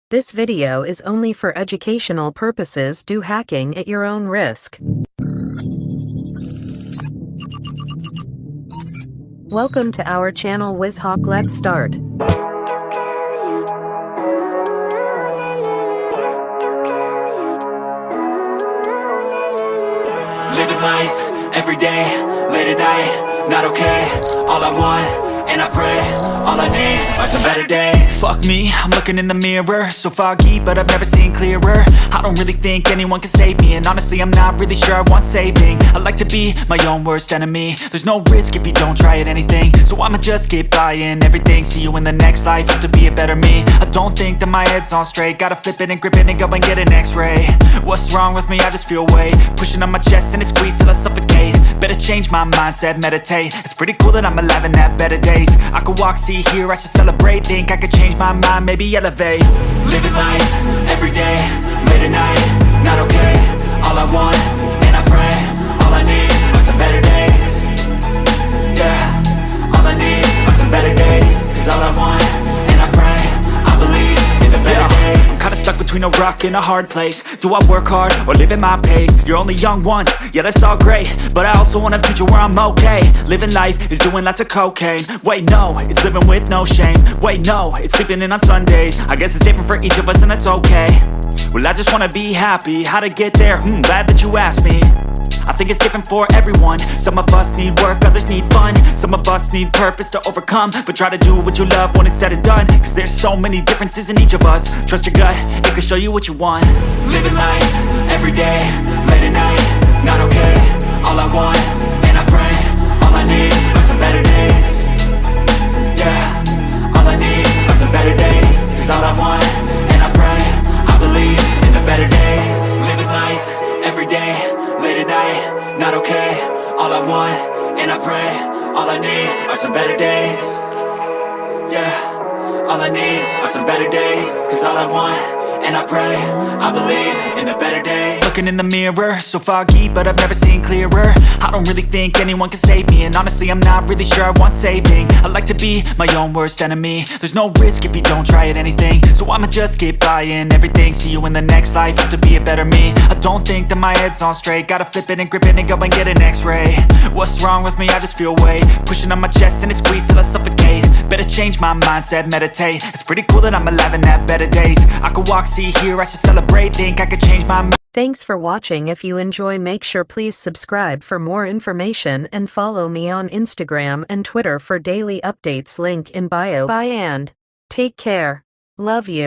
This video is only for educational purposes. Do hacking at your own risk. Welcome to our channel WizHawk. Let's start. Living life, every day, late at night, not okay. All I want, and I pray, all I need are some better days. Fuck me, I'm looking in the mirror, so foggy, but I've never seen clearer. I don't really think anyone can save me, and honestly I'm not really sure I want saving. I like to be my own worst enemy. There's no risk if you don't try at anything, so I'ma just keep buying everything. See you in the next life, have to be a better me. I don't think that my head's on straight, gotta flip it and grip it and go and get an x-ray. What's wrong with me? I just feel weight pushing on my chest and it squeezes till I suffocate. Better change my mindset, meditate. It's pretty cool that I'm alive and have better days. I could walk, see, hear, I should celebrate. Think I could change my mind, maybe elevate. Living life, every day, late at night, not okay. All I want, and I pray, all I need are some better days. Yeah, all I need are some better days. Cause all I want, and I pray, I believe in the better days. I'm kinda stuck between a rock and a hard place. Do I work hard or live at my pace? You're only young once, yeah that's all great, but I also want a future where I'm okay. Living life is doing lots of cocaine. Wait no, it's living with no shame. Wait no, it's sleeping in on Sundays. I guess it's different for each of us and that's okay. Well I just wanna be happy, how to get there? Glad that you asked me. I think it's different for everyone. Some of us need work, others need fun. Some of us need purpose to overcome. But try to do what you love when it's said and done. Cause there's so many differences in each of us. Trust your gut, it can show you what you want. Living life, every day, late at night, not okay. All I want, and I pray, all I need are some better days. Yeah, all I need are some better days. Cause all I want, and I pray, I believe in the better days. Living life, every day, late at night, not okay. All I want, and I pray, all I need are some better days. Yeah, all I need are some better days. Cause all I want, and I pray, I believe in the better days. Looking in the mirror, so foggy, but I've never seen clearer. I don't really think anyone can save me, and honestly I'm not really sure I want saving. I like to be my own worst enemy. There's no risk if you don't try at anything, so I'ma just keep buying everything. See you in the next life, have to be a better me. I don't think that my head's on straight, gotta flip it and grip it and go and get an x-ray. What's wrong with me? I just feel weight pushing on my chest and it squeezes till I suffocate. Better change my mindset, meditate. It's pretty cool that I'm alive and have better days. I could walk, see, hear, I should celebrate. Think I could change my mind. Thanks for watching. If you enjoy, make sure please subscribe for more information and follow me on Instagram and Twitter for daily updates. Link in bio. Bye and take care. Love you.